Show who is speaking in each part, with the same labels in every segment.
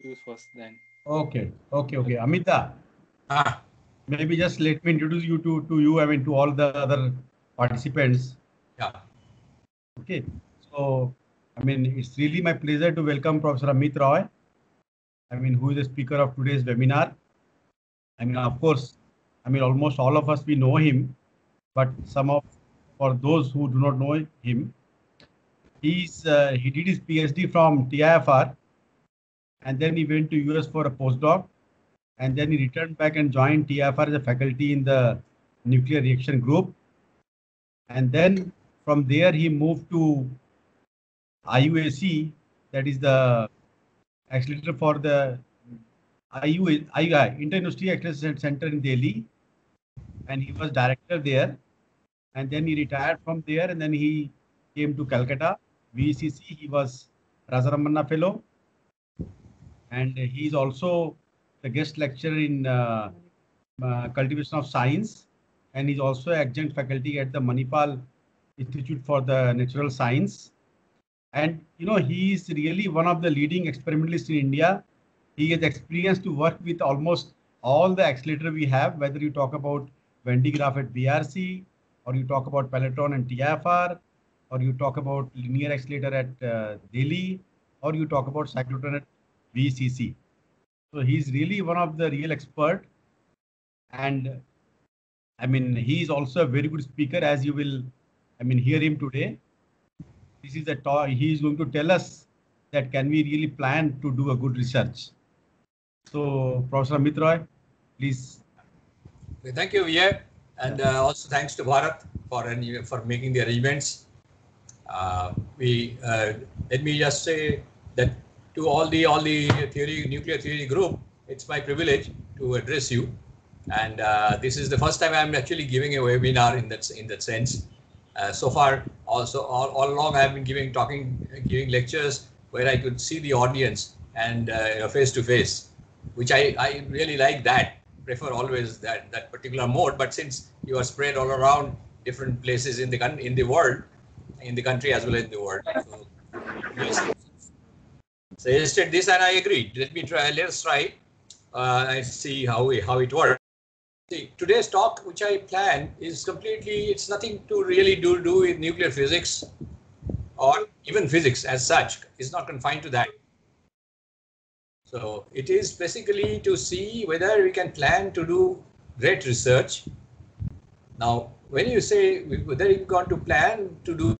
Speaker 1: you first then.
Speaker 2: Okay. Amita,
Speaker 3: Ah,
Speaker 2: maybe just let me introduce you to you, I mean, to all the other participants.
Speaker 3: yeah.
Speaker 2: Okay. So, I mean, it's really my pleasure to welcome Professor Amit Roy, I mean, who is the speaker of today's webinar. I mean, of course, I mean, almost all of us, we know him, but for those who do not know him, he did his PhD from TIFR, and then he went to US for a postdoc, and then he returned back and joined TIFR as a faculty in the nuclear reaction group. And then from there, he moved to IUAC, that is the accelerator for the Inter-University Accelerator Center in Delhi, and he was director there. And then he retired from there, and then he came to Calcutta, VCC. He was Rajaramana Fellow, and he is also the guest lecturer in cultivation of science, and he's also adjunct faculty at the Manipal Institute for the Natural Science. And you know, he is really one of the leading experimentalists in India. He has experience to work with almost all the accelerator we have, whether you talk about Van de Graaff at BRC, or you talk about Peloton and TIFR, or you talk about linear accelerator at Delhi, or you talk about cyclotron at VCC. So he's really one of the real expert. And I mean, he is also a very good speaker, as you will, I mean, hear him today. This is a talk. He is going to tell us that can we really plan to do a good research. So, Professor Amit Roy, please.
Speaker 3: Thank you, Vijay, and also thanks to Bharat for making the arrangements. Let me just say that to all the nuclear theory group, it's my privilege to address you. And this is the first time I'm actually giving a webinar in that sense. So far, also all along, I've been giving lectures where I could see the audience and face to face, which I really like that. Prefer always that particular mode. But since you are spread all around different places in the world, in the country as well as in the world, so suggested this and I agreed. Let us try and see how it works. See, today's talk, which I plan, is completely, it's nothing to really do with nuclear physics or even physics as such. It's not confined to that. So it is basically to see whether we can plan to do great research. Now, when you say whether you're going to plan to do,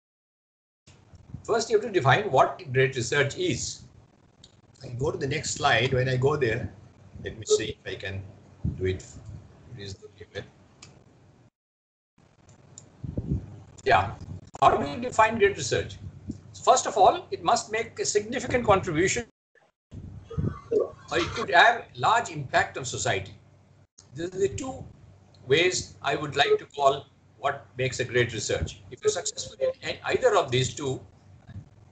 Speaker 3: first you have to define what great research is. I go to the next slide. When I go there, let me see if I can do it. Yeah, how do we define great research? First of all, it must make a significant contribution, or it could have large impact on society. These are the two ways I would like to call what makes a great research. If you're successful in either of these two,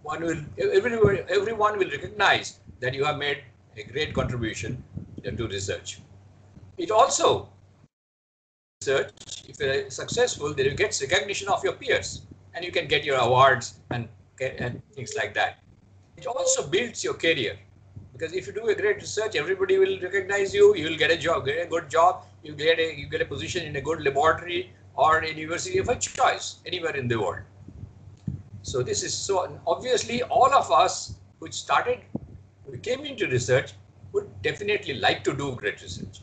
Speaker 3: everyone will recognize that you have made a great contribution to research. It also, research, if you're successful, then you get recognition of your peers and you can get your awards and things like that. It also builds your career, because if you do a great research, everybody will recognize you. You will get a job, get a good job. You get a position in a good laboratory or a university of a choice anywhere in the world. So this is so obviously all of us who came into research would definitely like to do great research.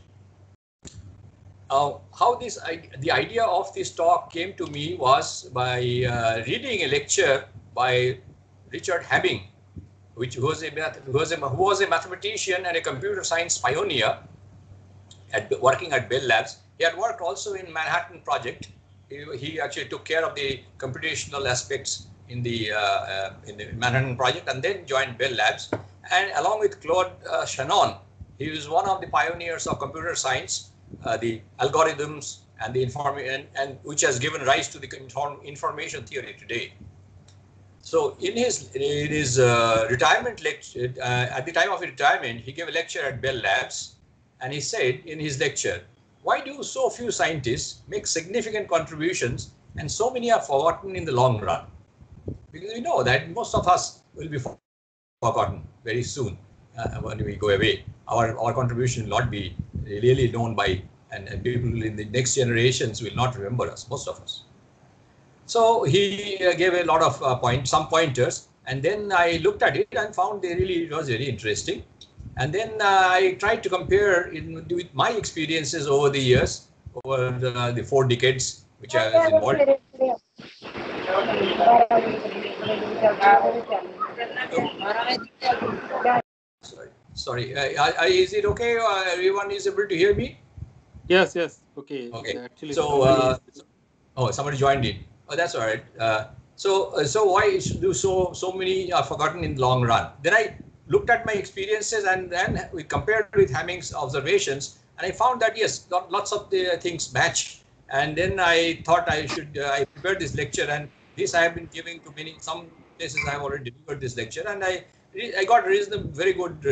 Speaker 3: The idea of this talk came to me was by reading a lecture by Richard Hamming, who was a mathematician and a computer science pioneer working at Bell Labs. He had worked also in Manhattan Project. He actually took care of the computational aspects in the Manhattan Project and then joined Bell Labs. And along with Claude Shannon, he was one of the pioneers of computer science, the algorithms and the information, and which has given rise to the information theory today. So in his retirement lecture, at the time of his retirement, he gave a lecture at Bell Labs, and he said in his lecture, "Why do so few scientists make significant contributions and so many are forgotten in the long run?" Because we know that most of us will be forgotten very soon. when we go away. Our contribution will not be really known by, and people in the next generations will not remember us, most of us. So he gave a lot of some pointers, and then I looked at it and found it was very interesting. And then I tried to compare with my experiences over the years, over the 4 decades which I was involved. Sorry. Is it okay? Everyone is able to hear me?
Speaker 1: Yes. Okay.
Speaker 3: Okay.
Speaker 1: Actually,
Speaker 3: So, somebody joined in. Oh, that's all right. So why do so many are forgotten in the long run? Then I looked at my experiences, and then we compared with Hamming's observations, and I found that yes, lots of the things match. And then I thought I prepared this lecture, and this I have been giving to some places I have already delivered this lecture, and I got very good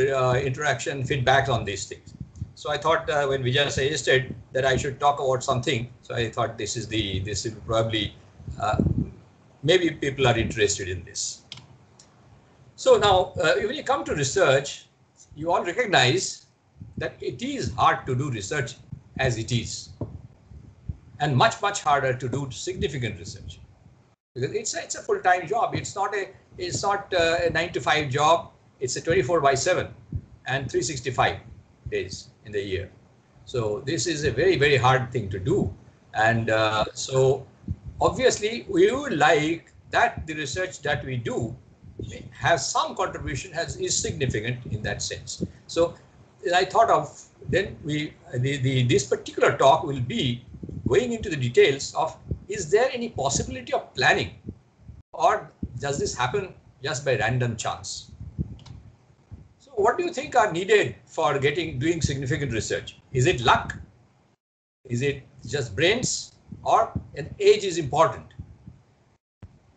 Speaker 3: interaction, feedback on these things. So I thought when Vijay suggested that I should talk about something, so I thought this is probably maybe people are interested in this. So now, when you come to research, you all recognize that it is hard to do research as it is, and much harder to do significant research, because it's a full-time job. It's not a 9-to-5 job. It's a 24/7 and 365 days in the year. So this is a very hard thing to do, and so obviously we would like that the research that we do has some contribution, is significant in that sense. So I thought of then this particular talk will be going into the details of, is there any possibility of planning, or does this happen just by random chance? So what do you think are needed for doing significant research? Is it luck? Is it just brains, or an age is important?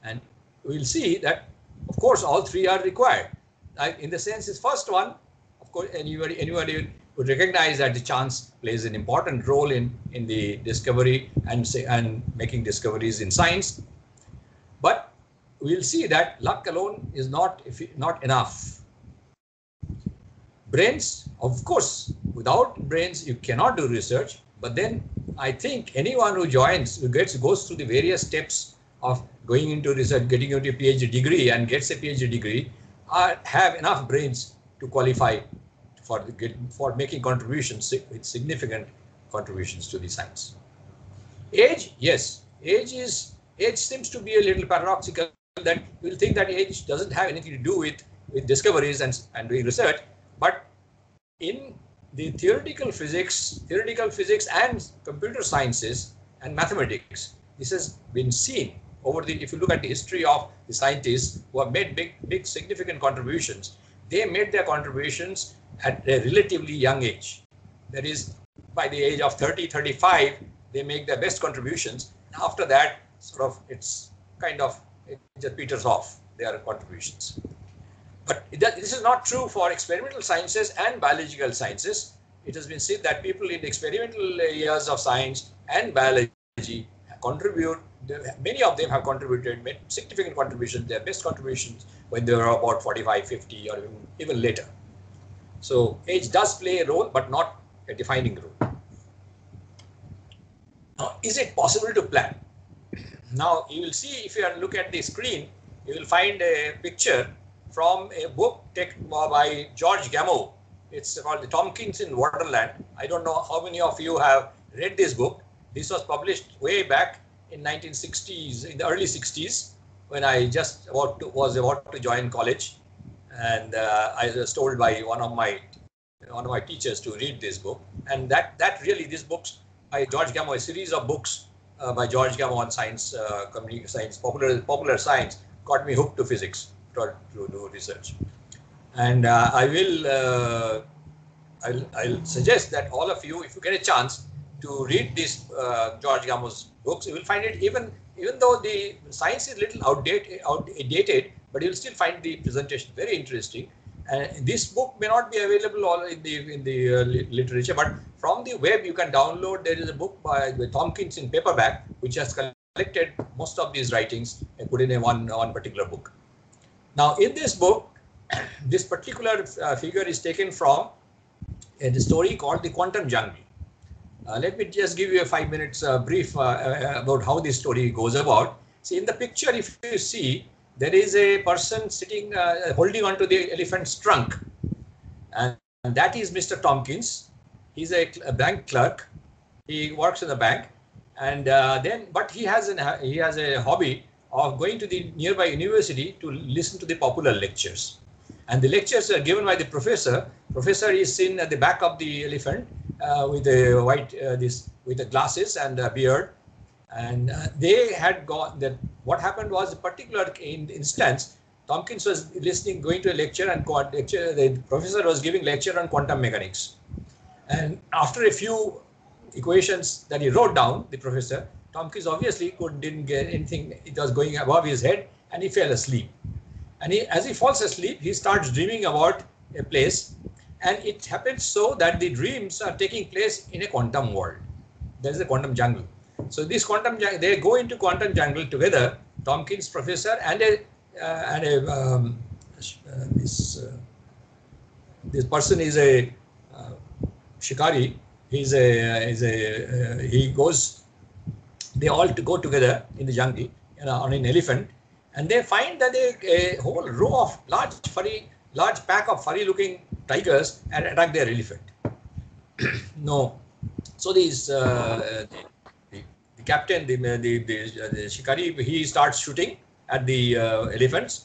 Speaker 3: And we'll see that, of course, all three are required. In the sense, this first one, of course, anybody would recognize that the chance plays an important role in the discovery and making discoveries in science. But we'll see that luck alone is not enough. Brains, of course, without brains you cannot do research. But then I think anyone who goes through the various steps of going into research, getting into a PhD degree, and gets a PhD degree, have enough brains to qualify for making contributions, with significant contributions to the science. Age, yes, age seems to be a little paradoxical, that we'll think that age doesn't have anything to do with discoveries and doing research, but in the theoretical physics and computer sciences and mathematics, this has been seen if you look at the history of the scientists who have made big significant contributions. They made their contributions at a relatively young age. That is, by the age of 30, 35, they make their best contributions. After that, it just peters off, their contributions. But this is not true for experimental sciences and biological sciences. It has been seen that people in experimental areas of science and biology contribute. Many of them have made significant contributions, their best contributions, when they were about 45, 50, or even later. So age does play a role, but not a defining role. Now, is it possible to plan? Now, you will see, if you look at the screen, you will find a picture from a book taken by George Gamow. It's called The Tompkins in Wonderland. I don't know how many of you have read this book. This was published way back in 1960s, in the early 60s, when I was about to join college, and I was told by one of my teachers to read this book. And this books by George Gamow, a series of books by George Gamow on science, science, popular science, got me hooked to physics to do research. And I'll suggest that all of you, if you get a chance to read this George Gamow's books, you will find it, even though the science is a little outdated, but you'll still find the presentation very interesting. And this book may not be available all in the literature, but from the web you can download. There is a book by Tompkins in paperback, which has collected most of these writings and put in one particular book. Now, in this book, this particular figure is taken from the story called the Quantum Jungle. Let me just give you a 5 minutes brief about how this story goes about. See, in the picture, if you see, there is a person sitting, holding onto the elephant's trunk, and that is Mr. Tompkins. He's a bank clerk. He works in the bank, and but he has a hobby of going to the nearby university to listen to the popular lectures. And the lectures are given by the professor. Professor is seen at the back of the elephant with a white with the glasses and a beard. And they had got that. What happened was a particular instance. Tompkins was going to a lecture, and the professor was giving lecture on quantum mechanics. And after a few equations that he wrote down, the professor, Tompkins obviously didn't get anything. It was going above his head, and he fell asleep. And as he falls asleep, he starts dreaming about a place, and it happens so that the dreams are taking place in a quantum world. There is a quantum jungle. So this quantum jungle, they go into quantum jungle together. Tompkins, professor, and this person is a shikari. They all go together in the jungle, on an elephant, and they find that a whole row of large pack of furry-looking tigers had attacked their elephant. No, so the captain, the shikari, he starts shooting at the elephants,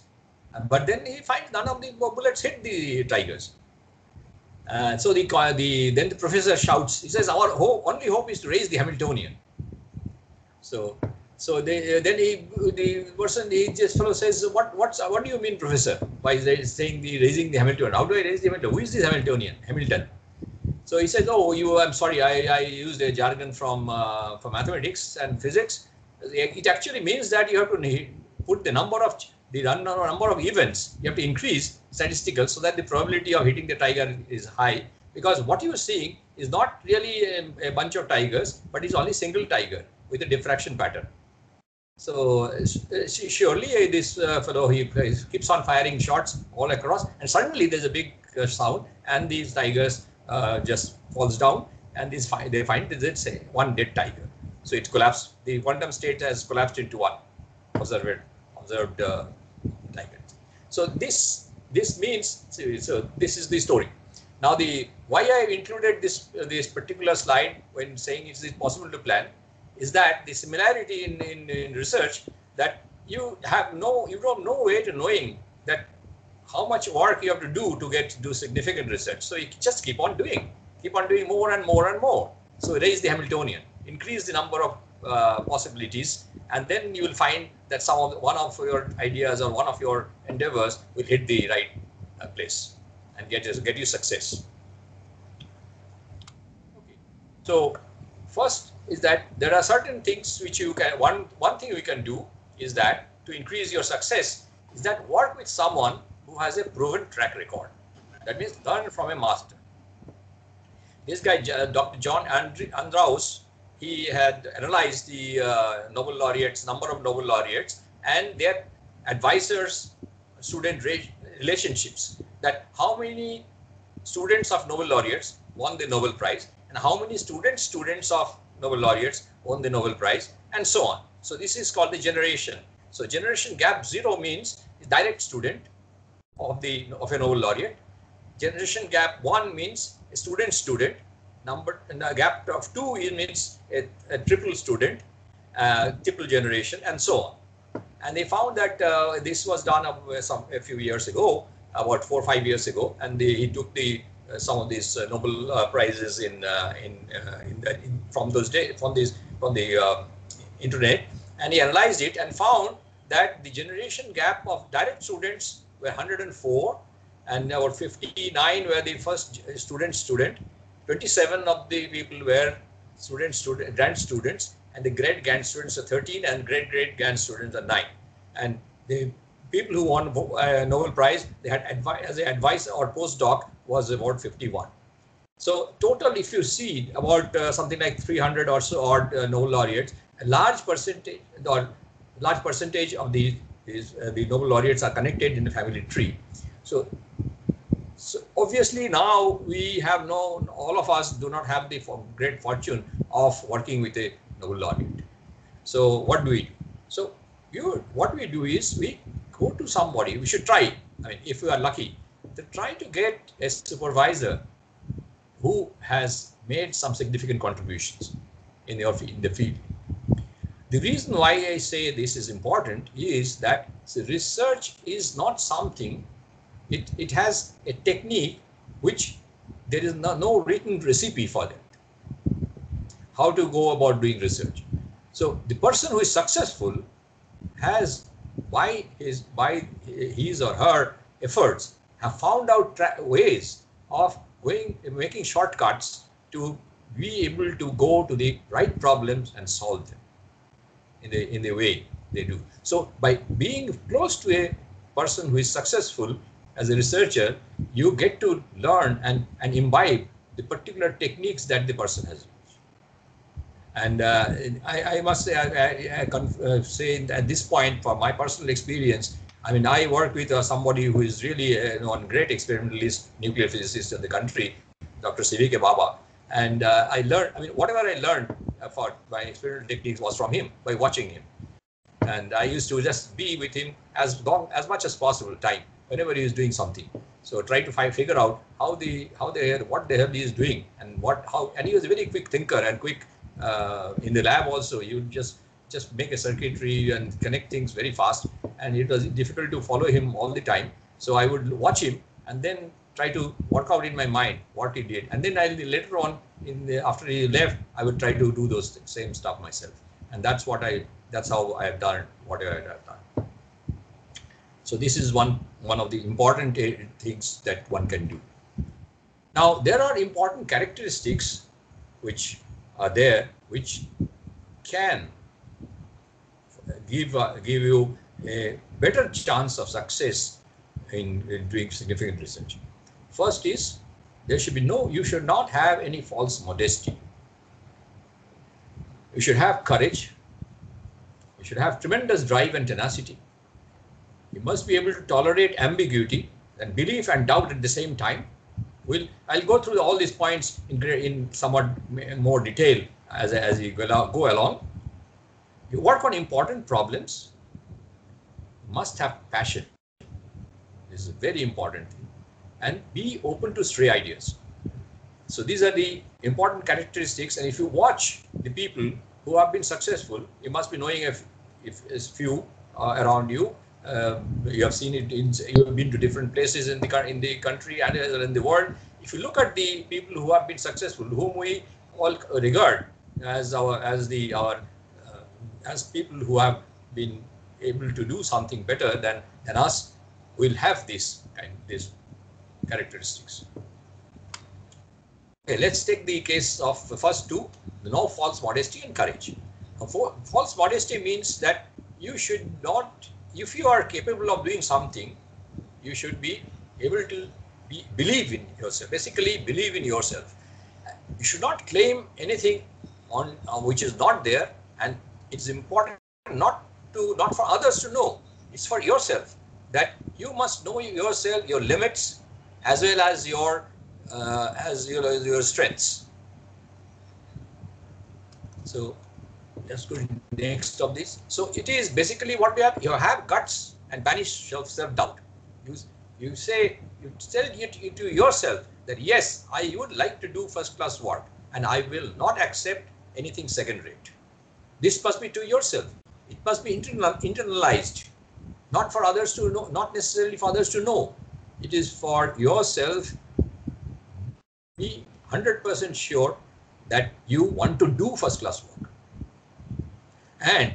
Speaker 3: but then he finds none of the bullets hit the tigers. So then the professor shouts. He says, "Our only hope is to raise the Hamiltonian." So the fellow says, "What do you mean, professor? Why is they saying raising the Hamiltonian? How do I raise the Hamiltonian? Who is this Hamiltonian? Hamilton?" So he says, "Oh, I'm sorry. I used a jargon from for mathematics and physics. It actually means that you have to put the number of events. You have to increase statistical so that the probability of hitting the tiger is high. Because what you are seeing is not really a bunch of tigers, but it's only single tiger with a diffraction pattern. So surely this fellow, he keeps on firing shots all across, and suddenly there's a big sound, and these tigers just falls down, and they find that it's one dead tiger. So it collapsed. The quantum state has collapsed into one observed tiger. So this means, so this is the story. Now why I have included this particular slide when saying it is possible to plan is that the similarity in research, that you don't know way to knowing that how much work you have to do significant research. So you just keep on doing more and more and more. So raise the Hamiltonian, increase the number of possibilities, and then you will find that one of your ideas or one of your endeavors will hit the right place and get you success. Okay. So first is that there are certain things which you can, one thing we can do is that to increase your success is that work with someone who has a proven track record. That means learn from a master. This guy, Dr. John Andraus, he had analyzed the Nobel laureates, number of Nobel laureates, and their advisors-student relationships. That how many students of Nobel laureates won the Nobel Prize, and how many students of Nobel laureates won the Nobel Prize, and so on. So this is called the generation. So generation gap 0 means a direct student of a Nobel laureate. Generation gap 1 means a student. And the gap of 2 means a triple student, triple generation, and so on. And they found that this was done a few years ago, about 4 or 5 years ago, and he took some of these Nobel prizes from the internet, and he analyzed it and found that the generation gap of direct students were 104, and about 59 were the first student. 27 of the people were grand students, and the great grand students are 13, and great grand students are 9. And the people who won Nobel Prize, they had as an advisor or postdoc was about 51. So total, if you see about something like 300 or so odd Nobel laureates, a large percentage of the Nobel laureates are connected in the family tree. So obviously now we have known, all of us do not have the great fortune of working with a Nobel laureate. So what do we do? So what we do is we go to somebody. We should try. I mean, if we are lucky, to try to get a supervisor who has made some significant contributions in the field. The reason why I say this is important is that research is not something. It has a technique which there is no written recipe for that. How to go about doing research. So the person who is successful has, by his or her efforts, have found out ways of making shortcuts to be able to go to the right problems and solve them in the way they do. So by being close to a person who is successful as a researcher, you get to learn and imbibe the particular techniques that the person has used. And I must say, I can say at this point, from my personal experience, I mean, I work with somebody who is really one great experimentalist, nuclear physicist in the country, Dr. C.V.K. Baba. And I learned, I mean, whatever I learned for my experimental techniques was from him, by watching him. And I used to just be with him as much as possible time, whenever he is doing something. So try to figure out what the hell he is doing, and and he was a very quick thinker and quick in the lab also. You just make a circuitry and connect things very fast, and it was difficult to follow him all the time. So I would watch him and then try to work out in my mind what he did, and then later on after he left, I would try to do those same stuff myself, and that's how I have done whatever I have done. So this is one of the important things that one can do. Now there are important characteristics which are there, which can give you a better chance of success in doing significant research. First is, you should not have any false modesty. You should have courage. You should have tremendous drive and tenacity. You must be able to tolerate ambiguity and belief and doubt at the same time. I'll go through all these points in somewhat more detail as you go along. You work on important problems. You must have passion. This is a very important thing. And be open to stray ideas. So these are the important characteristics. And if you watch the people who have been successful, you must be knowing if a few around you. You have seen it. You have been to different places in the country and in the world. If you look at the people who have been successful, whom we all regard as people who have been able to do something better than us, will have these characteristics. Okay, let's take the case of the first two: no false modesty and courage. False modesty means that you should not. If you are capable of doing something, you should be able to believe in yourself. Basically, believe in yourself. You should not claim anything which is not there, and it's important not for others to know. It's for yourself, that you must know yourself, your limits, as well as your strengths. So let's go to the next of this. So it is basically what we have. You have guts and banish self-doubt. You tell to yourself that yes, I would like to do first-class work, and I will not accept anything second-rate. This must be to yourself. It must be internalized, not for others to know, not necessarily for others to know. It is for yourself. Be 100% sure that you want to do first-class work. And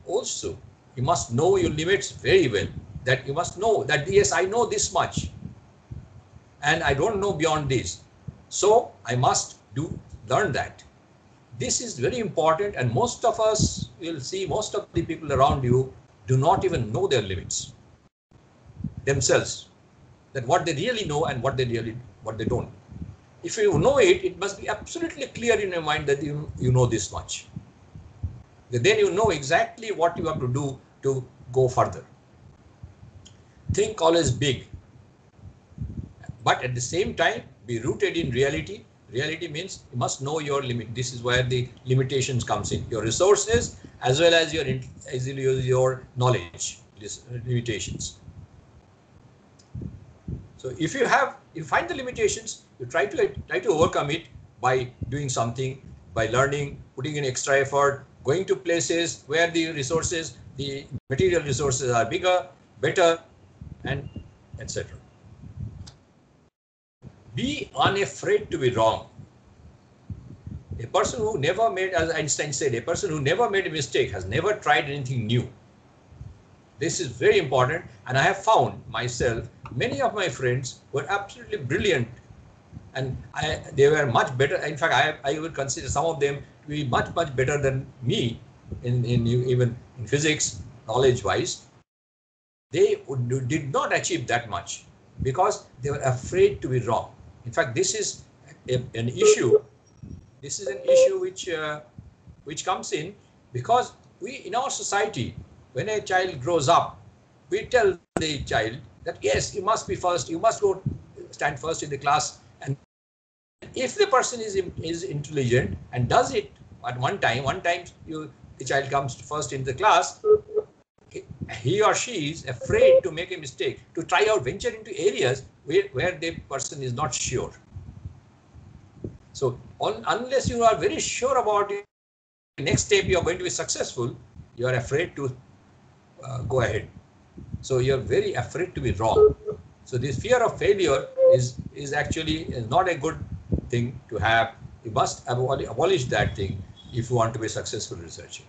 Speaker 3: also, you must know your limits very well. That you must know that yes, I know this much, and I don't know beyond this. So I must learn that. This is very important, and most of us will see, most of the people around you do not even know their limits themselves, that what they really know and what they don't. If you know it, it must be absolutely clear in your mind that you know this much. Then you know exactly what you have to do to go further. Think always big. but at the same time be rooted in reality. Reality means you must know your limit. This is where the limitations comes in. Your resources as well as your knowledge limitations. So if you find the limitations, you try to overcome it by doing something, by learning, putting in extra effort, going to places where the resources, the material resources are bigger, better, and etc. Be unafraid to be wrong. A person who never made, as Einstein said, a person who never made a mistake has never tried anything new. This is very important, and I have found myself, many of my friends were absolutely brilliant, and they were much better. In fact, I would consider some of them to be much better than me even in physics, knowledge-wise. They did not achieve that much because they were afraid to be wrong. In fact, this is an issue. This is an issue which comes in because in our society, when a child grows up, we tell the child that yes, you must be first, you must go stand first in the class. And if the person is intelligent and does it at one time the child comes first in the class, he or she is afraid to make a mistake, to try out, venture into areas where the person is not sure. So unless you are very sure about it, the next step you are going to be successful, you are afraid to go ahead. So you are very afraid to be wrong. So this fear of failure is actually not a good thing to have. You must abolish that thing if you want to be a successful researcher.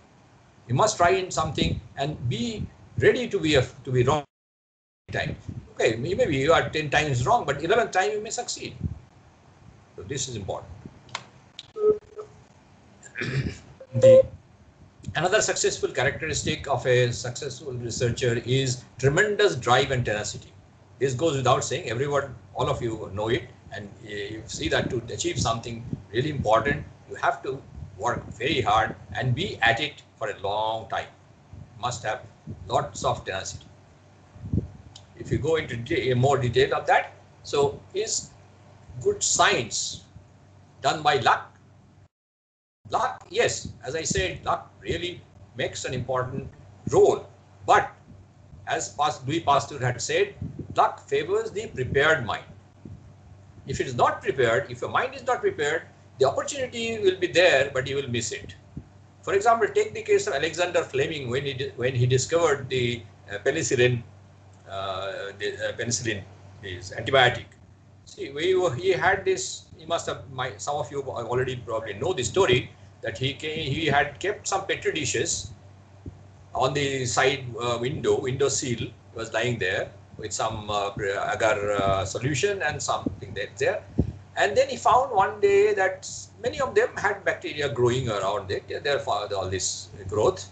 Speaker 3: You must try in something and be ready to be wrong time. Okay, maybe you are 10 times wrong, but 11th time you may succeed. So this is important. Another successful characteristic of a successful researcher is tremendous drive and tenacity. This goes without saying. Everyone, all of you know it, and you see that to achieve something really important, you have to work very hard and be at it for a long time. You must have lots of tenacity. If you go into more detail of that, so is good science done by luck? Luck, yes, as I said, luck really makes an important role. But as Louis Pasteur had said, luck favors the prepared mind. If it is not prepared, if your mind is not prepared, the opportunity will be there, but you will miss it. For example, take the case of Alexander Fleming when he discovered the penicillin, is antibiotic. See, he had this. He must have. Some of you already probably know the story that he had kept some petri dishes on the side window sill. He was lying there with some agar solution and something there. And then he found one day that many of them had bacteria growing around it. Therefore, all this growth.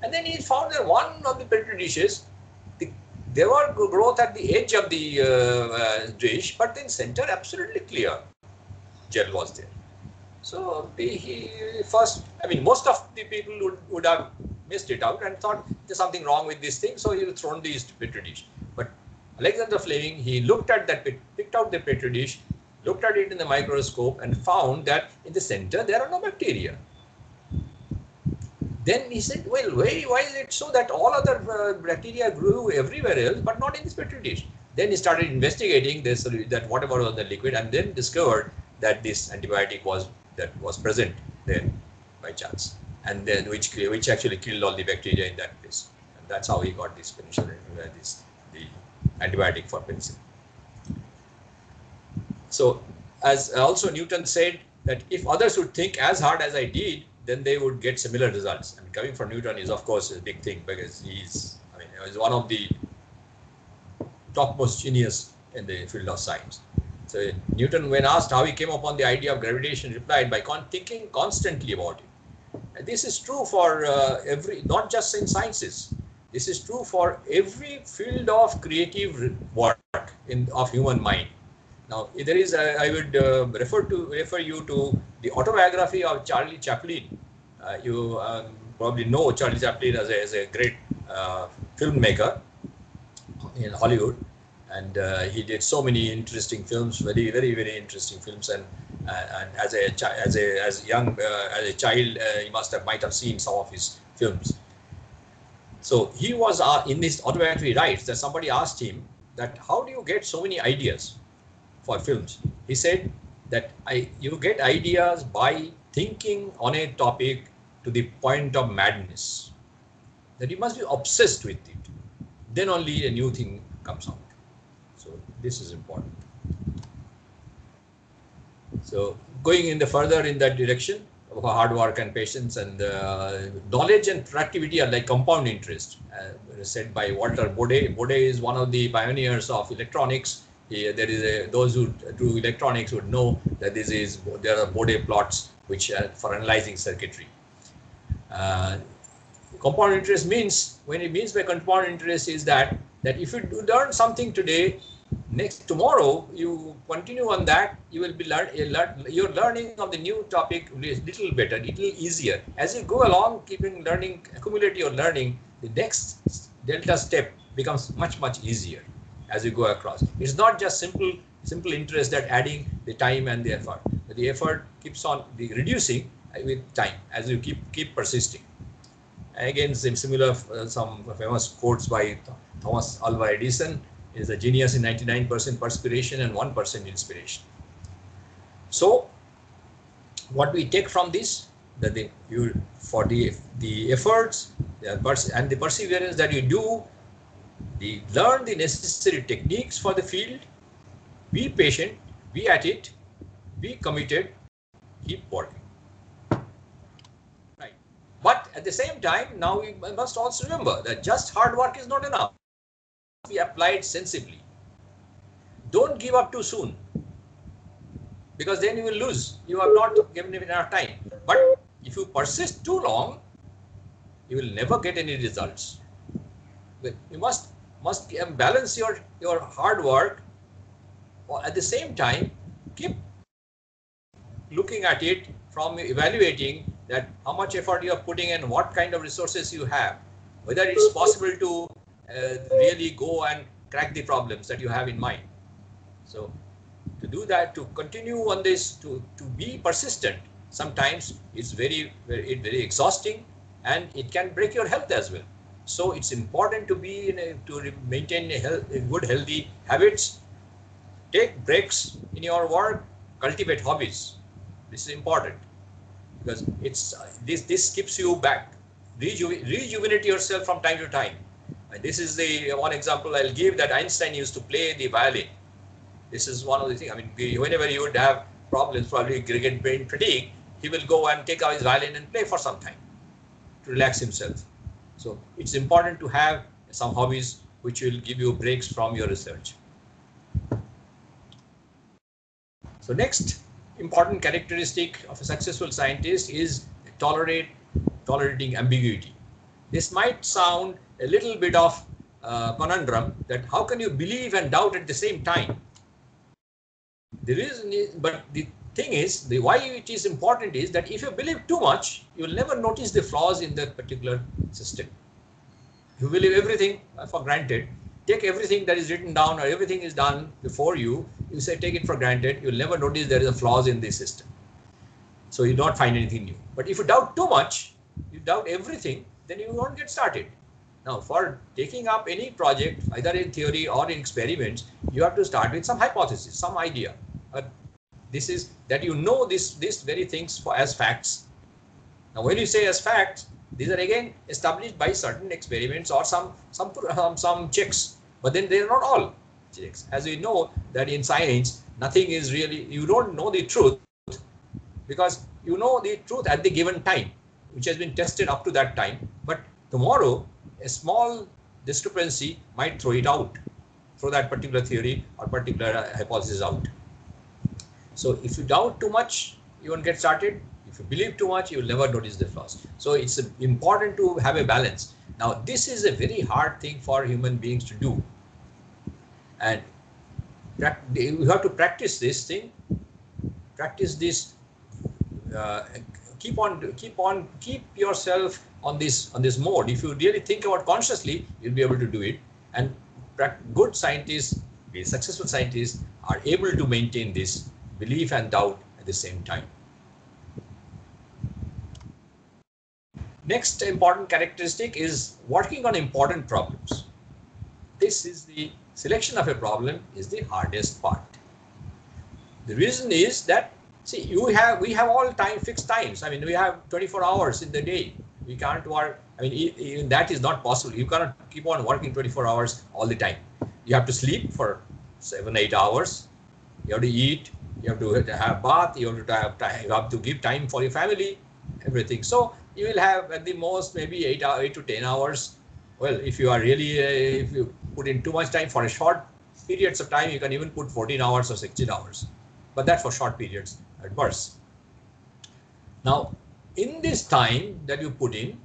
Speaker 3: And then he found that one of the petri dishes, there were growth at the edge of the dish, but in center absolutely clear gel was there. So most of the people would have missed it out and thought there's something wrong with this thing, so he would thrown these petri dish. But Alexander Fleming, he looked at that, picked out the petri dish, looked at it in the microscope and found that in the center there are no bacteria. Then he said, well, why is it so that all other bacteria grew everywhere else, but not in this petri dish? Then he started investigating this, that whatever was the liquid, and then discovered that this antibiotic was present there by chance, and then which actually killed all the bacteria in that place. And that's how he got this penicillin, the antibiotic for penicillin. So, as also Newton said, that if others would think as hard as I did, then they would get similar results. And coming from Newton is, of course, a big thing because he's one of the topmost genius in the field of science. So Newton, when asked how he came upon the idea of gravitation, replied by thinking constantly about it. And this is true for not just in sciences. This is true for every field of creative work of human mind. Now, there is, I would refer you to the autobiography of Charlie Chaplin. You probably know Charlie Chaplin as a great filmmaker in Hollywood. and he did so many interesting films, very interesting films. And as a young as a child, he might have seen some of his films. So he was in this autobiography writes that somebody asked him that how do you get so many ideas for films? He said that you get ideas by thinking on a topic to the point of madness, that you must be obsessed with it, then only a new thing comes out. So this is important. So going in the further in that direction of hard work and patience, and knowledge and productivity are like compound interest, said by Walter Bode. Bode is one of the pioneers of electronics. Those who do electronics would know that there are Bode plots which are for analyzing circuitry. Compound interest means, when it means by compound interest is that if you learn something today, tomorrow you continue on that, you will be your learning of the new topic is little better, little easier. As you go along, keeping learning, accumulate your learning, the next delta step becomes much easier as you go across. It's not just simple interest that adding the time and the effort. The effort keeps on reducing with time as you keep persisting. Again, similar some famous quotes by Thomas Alva Edison is a genius in 99% perspiration and 1% inspiration. So what we take from this, that for the efforts and the perseverance that you do, learn the necessary techniques for the field, be patient, be at it, be committed, keep working. Right. But at the same time, now we must also remember that just hard work is not enough. Be applied sensibly. Don't give up too soon, because then you will lose. You have not given it enough time. But if you persist too long, you will never get any results. You must balance your hard work. At the same time, keep looking at it from evaluating that how much effort you are putting and what kind of resources you have, whether it's possible to really go and crack the problems that you have in mind. So to do that, to continue on this, to be persistent, sometimes it's very exhausting, and it can break your health as well. So it's important to maintain good healthy habits, take breaks in your work, cultivate hobbies. This is important, because this keeps you back. Rejuvenate yourself from time to time. And this is the one example I'll give, that Einstein used to play the violin. This is one of the things. I mean, whenever he would have problems, probably get brain fatigue, he will go and take out his violin and play for some time to relax himself. So it's important to have some hobbies which will give you breaks from your research. So next important characteristic of a successful scientist is tolerating ambiguity. This might sound a little bit of conundrum, that how can you believe and doubt at the same time? The reason is, but the thing is, why it is important is that if you believe too much, you will never notice the flaws in that particular system. If you believe everything for granted, take everything that is written down or everything is done before you, you say take it for granted, you will never notice there is a flaws in the system. So you don't find anything new. But if you doubt too much, you doubt everything, then you won't get started. Now, for taking up any project, either in theory or in experiments, you have to start with some hypothesis, some idea. This is that these very things as facts. Now, when you say as facts, these are again established by certain experiments or some checks. But then they are not all checks. As we know that in science, nothing is really, you don't know the truth, because you know the truth at the given time, which has been tested up to that time. But tomorrow, a small discrepancy might throw that particular theory or particular hypothesis out. So if you doubt too much, you won't get started. If you believe too much, you will never notice the flaws. So it's important to have a balance. Now, this is a very hard thing for human beings to do. And you have to practice this thing, practice this, keep yourself on this mode. If you really think about consciously, you'll be able to do it. And good scientists The successful scientists are able to maintain this belief and doubt at the same time. Next important characteristic is working on important problems. This is the selection of a problem is the hardest part. The reason is that, see, we have all fixed times. I mean, we have 24 hours in the day. We can't work. I mean, even that is not possible. You cannot keep on working 24 hours all the time. You have to sleep for 7-8 hours. You have to eat. You have to have bath. You have to give time for your family, everything. So you will have at the most maybe 8 to 10 hours. Well, if you are really, if you put in too much time for a short periods of time, you can even put 14 hours or 16 hours. But that's for short periods at worst. Now, in this time that you put in,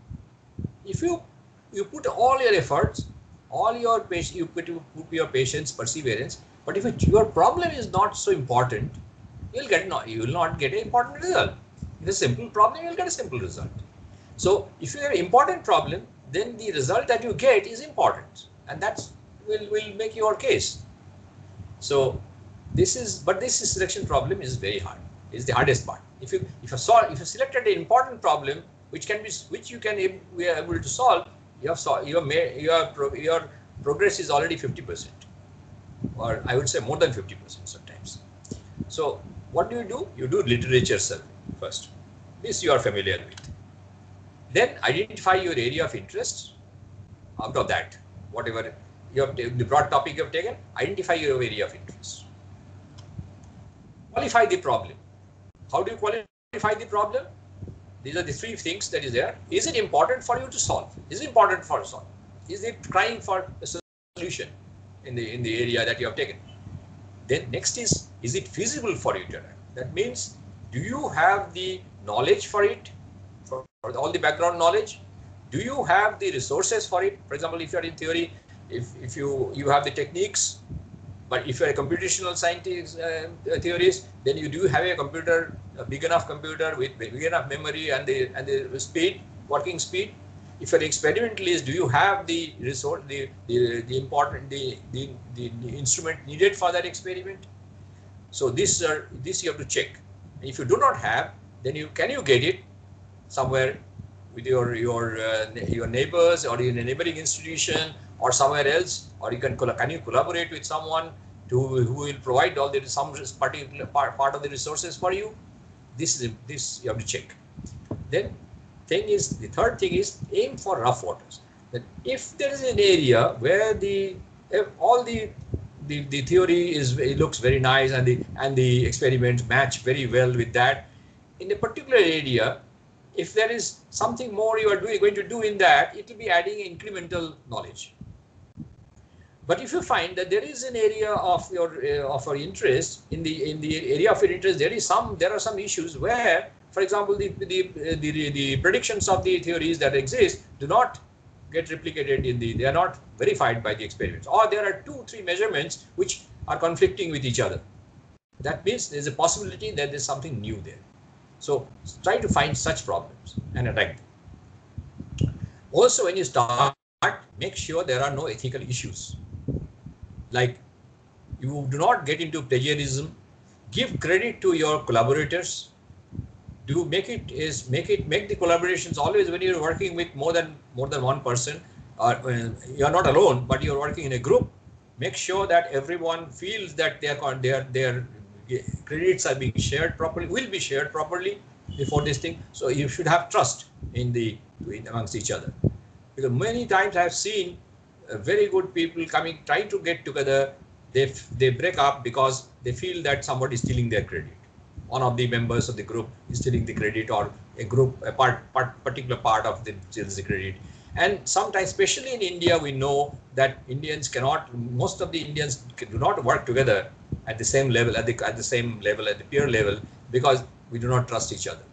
Speaker 3: if you put all your efforts, all your you put your patience, perseverance, but if your problem is not so important, you will not get an important result. If it's a simple problem, you will get a simple result. So if you have an important problem, then the result that you get is important, and that's will make your case. So this selection problem is very hard. It's the hardest part. If you selected an important problem which you can be able to solve, your progress is already 50%, or I would say more than 50% sometimes. So what do? You do literature survey first. This you are familiar with. Then identify your area of interest. Out of that, whatever you have the broad topic you have taken, identify your area of interest. Qualify the problem. How do you qualify the problem? These are the three things that is there. Is it important for you to solve? Is it important for solve? Is it trying for a solution in the area that you have taken? Then next is it feasible for you to learn? That means, do you have the knowledge for it, for all the background knowledge? Do you have the resources for it? For example, if you are in theory, if you have the techniques, but if you are a computational scientist theorist, then you do have a computer, a big enough computer with big enough memory and the speed, working speed. If you're an experimentalist, do you have the resource, the instrument needed for that experiment? So this you have to check. If you do not have, then can you get it somewhere with your neighbors or in a neighboring institution or somewhere else, or can you collaborate with someone who will provide all some particular part of the resources for you? This you have to check. Then the third thing is aim for rough waters. That if there is an area where all the theory looks very nice and the experiments match very well with that, in a particular area, if there is something more you are going to do in that, it will be adding incremental knowledge. But if you find that there is an area of your interest, in the area of your interest, there are some issues where, for example, the predictions of the theories that exist do not get replicated they are not verified by the experiments, or there are 2-3 measurements which are conflicting with each other. That means there's a possibility that there's something new there. So try to find such problems and attack them. Also, when you start, make sure there are no ethical issues. Like, you do not get into plagiarism. Give credit to your collaborators. Make the collaborations always when you're working with more than one person. You are not alone, but you're working in a group. Make sure that everyone feels that their credits are being shared properly, will be shared properly before this thing. So you should have trust amongst each other. Because many times I have seen very good people trying to get together. They break up because they feel that somebody is stealing their credit. One of the members of the group is stealing the credit, or particular part of steals the credit. And sometimes, especially in India, we know that most of the Indians do not work together at the same level, at the peer level, because we do not trust each other.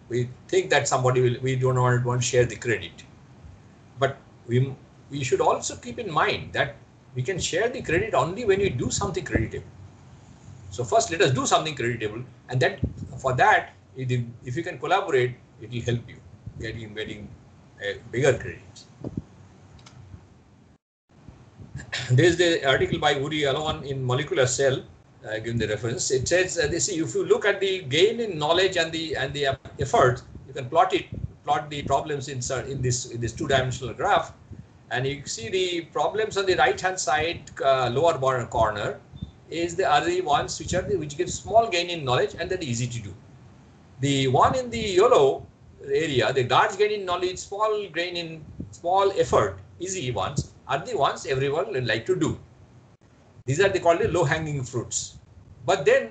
Speaker 3: We think that we do not want to share the credit. But we should also keep in mind that we can share the credit only when we do something creditable. So first, let us do something creditable, and then for that, if you can collaborate, it will help you getting bigger credits. There's the article by Woody Allen in Molecular Cell, given the reference. It says, if you look at the gain in knowledge and the effort, you can plot the problems in this two-dimensional graph, and you see the problems on the right-hand side lower bar corner are the ones which give small gain in knowledge and then easy to do. The one in the yellow area, the large gain in knowledge, small effort, easy ones, are the ones everyone will like to do. These are called the low-hanging fruits. But then,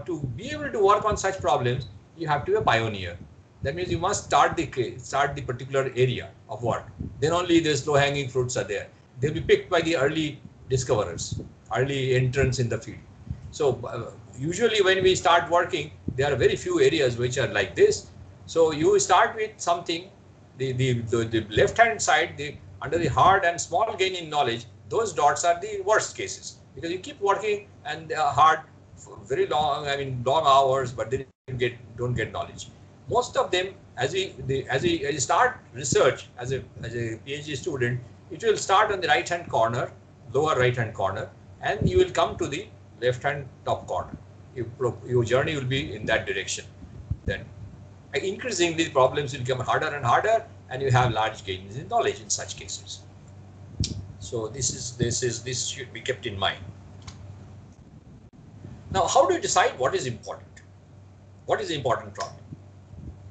Speaker 3: to be able to work on such problems, you have to be a pioneer. That means you must start the particular area of work. Then only these low-hanging fruits are there. They'll be picked by the early discoverers, early entrants in the field. So usually when we start working, there are very few areas which are like this. So you start with something, the left-hand side, under the hard and small gain in knowledge, those dots are the worst cases, because you keep working and hard for very long, long hours, but then you don't get knowledge. Most of them, as you start research as a PhD student, it will start on the right-hand corner, lower right-hand corner, and you will come to the left-hand top corner. Your journey will be in that direction. Then increasingly the problems will become harder and harder, and you have large gains in knowledge in such cases. So this should be kept in mind. Now, how do you decide what is important? What is the important problem?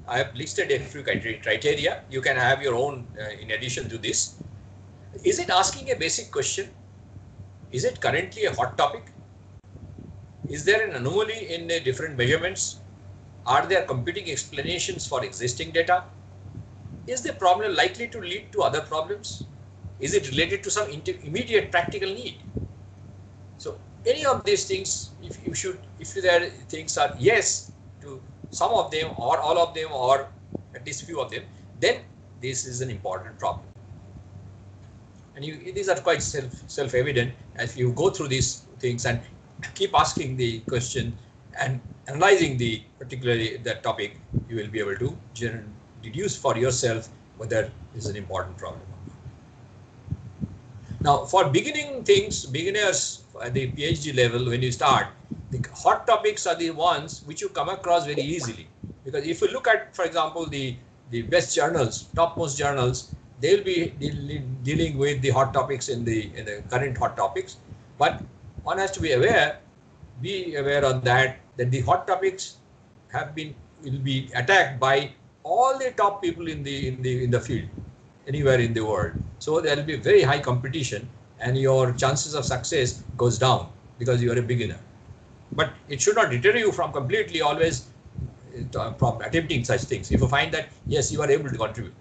Speaker 3: I have listed a few criteria. You can have your own in addition to this. Is it asking a basic question? Is it currently a hot topic? Is there an anomaly in the different measurements? Are there competing explanations for existing data? Is the problem likely to lead to other problems? Is it related to some immediate practical need? So any of these things, if there things are yes to some of them or all of them or at least few of them, then this is an important problem. And these are quite self-evident as you go through these things and keep asking the question and analyzing particularly that topic, you will be able to deduce for yourself whether this is an important problem. Now, for beginners at the PhD level, when you start, the hot topics are the ones which you come across very easily. Because if you look at, for example, the best journals, topmost journals, they'll be dealing with the hot topics in the current hot topics. But one has to be aware on that the hot topics will be attacked by all the top people in the field anywhere in the world. So there will be very high competition, and your chances of success goes down because you are a beginner. But it should not deter you from completely always from attempting such things. If you find that yes, you are able to contribute.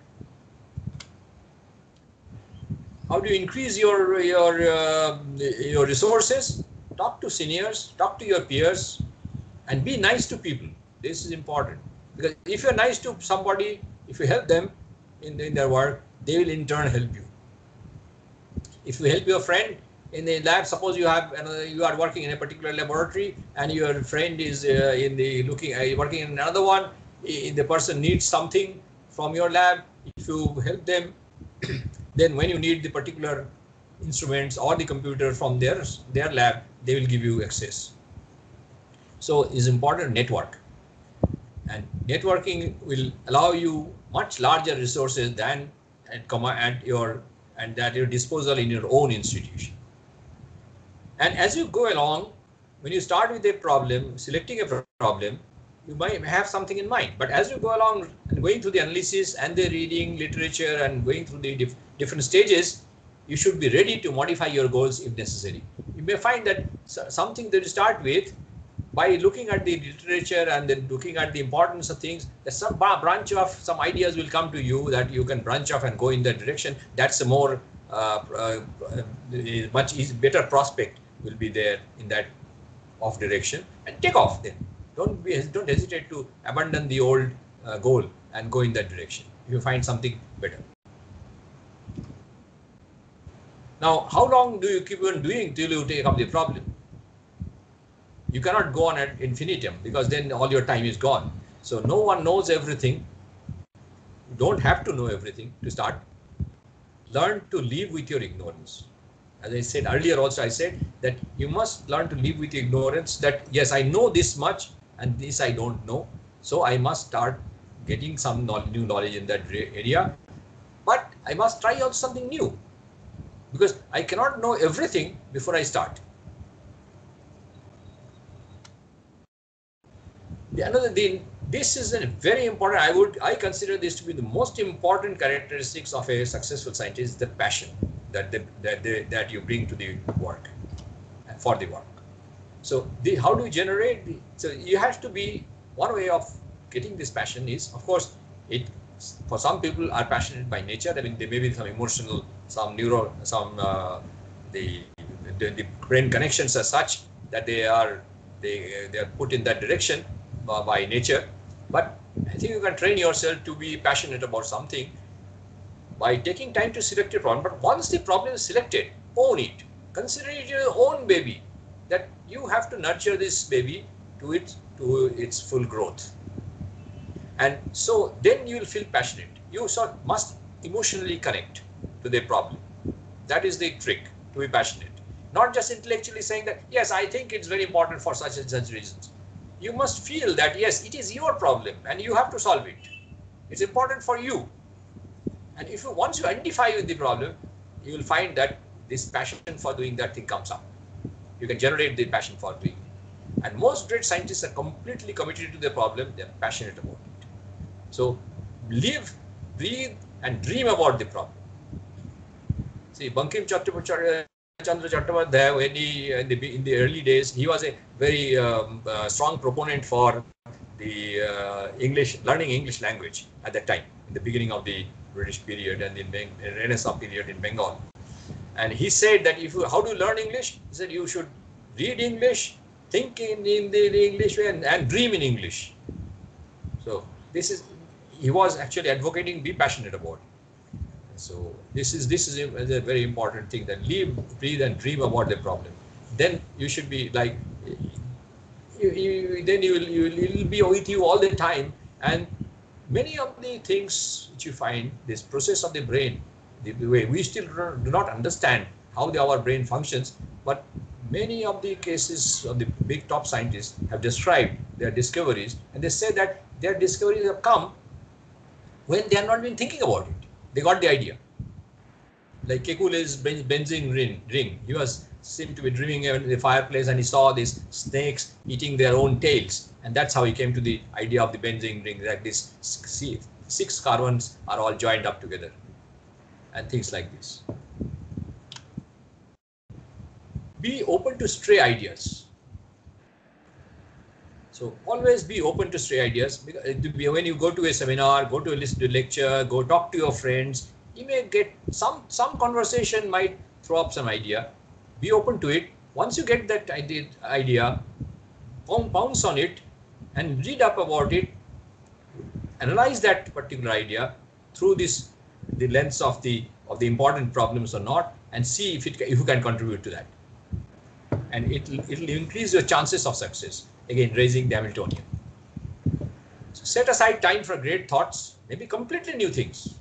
Speaker 3: How do you increase your resources? Talk to seniors, talk to your peers, and be nice to people. This is important, because if you're nice to somebody, if you help them in their work, they will in turn help you. If you help your friend in the lab, suppose you are working in a particular laboratory and your friend is working in another one, the person needs something from your lab, if you help them, then when you need the particular instruments or the computer from their lab, they will give you access. So it's important network, and networking will allow you much larger resources than at your disposal in your own institution. And as you go along, when you start with a problem, selecting a problem, you might have something in mind. But as you go along and going through the analysis and the reading literature and going through the different stages, you should be ready to modify your goals if necessary. You may find that something that you start with, by looking at the literature and then looking at the importance of things, that some branch of some ideas will come to you that you can branch off and go in that direction. That's a more much better prospect will be there in that off direction, and take off then. Don't hesitate to abandon the old goal and go in that direction if you find something better. Now, how long do you keep on doing till you take up the problem? You cannot go on ad infinitum, because then all your time is gone. So no one knows everything. You don't have to know everything to start. Learn to live with your ignorance. As I said earlier also, I said that you must learn to live with ignorance, that yes, I know this much and this I don't know. So I must start getting some new knowledge in that area. But I must try out something new, because I cannot know everything before I start. Another thing, this is a very important, I consider this to be the most important characteristics of a successful scientist, the passion that you bring to the work, for the work. So how do you generate so you have to be, one way of getting this passion is, of course, for some people are passionate by nature. I mean, there may be some emotional, some the brain connections are such that they are put in that direction by nature. But I think you can train yourself to be passionate about something by taking time to select your problem. But once the problem is selected, own it. Consider it your own baby, that you have to nurture this baby to its full growth. And so then you will feel passionate. You must emotionally connect to the problem. That is the trick, to be passionate. Not just intellectually saying that, yes, I think it's very important for such and such reasons. You must feel that, yes, it is your problem and you have to solve it. It's important for you. And once you identify with the problem, you will find that this passion for doing that thing comes up. You can generate the passion for doing it. And most great scientists are completely committed to the problem. They're passionate about it. So live, breathe, and dream about the problem. See, Bankim Chandra Chattopadhyay, when in the early days, he was a very strong proponent for the learning English language at that time, in the beginning of the British period and in Renaissance period in Bengal. And he said that how do you learn English? He said you should read English, think in the English way, and dream in English. So he was actually advocating, be passionate about it. So this is a very important thing, that live, breathe, and dream about the problem. Then you should be like, then it will be with you all the time. And many of the things which you find, this process of the brain, the way we still do not understand how our brain functions, but many of the cases of the big top scientists have described their discoveries, and they say that their discoveries have come when they are not been thinking about it. They got the idea. Like Kekule's benzene ring. He seemed to be dreaming in the fireplace, and he saw these snakes eating their own tails. And that's how he came to the idea of the benzene ring, that these 6 carbons are all joined up together. And things like this. Be open to stray ideas. So always be open to stray ideas. When you go to a seminar, go to a lecture, go talk to your friends, you may get some conversation might throw up some idea. Be open to it. Once you get that idea, pounce on it and read up about it. Analyze that particular idea through the lens of the important problems or not, and see if you can contribute to that. And it'll increase your chances of success. Again, raising the Hamiltonian. So set aside time for great thoughts, maybe completely new things.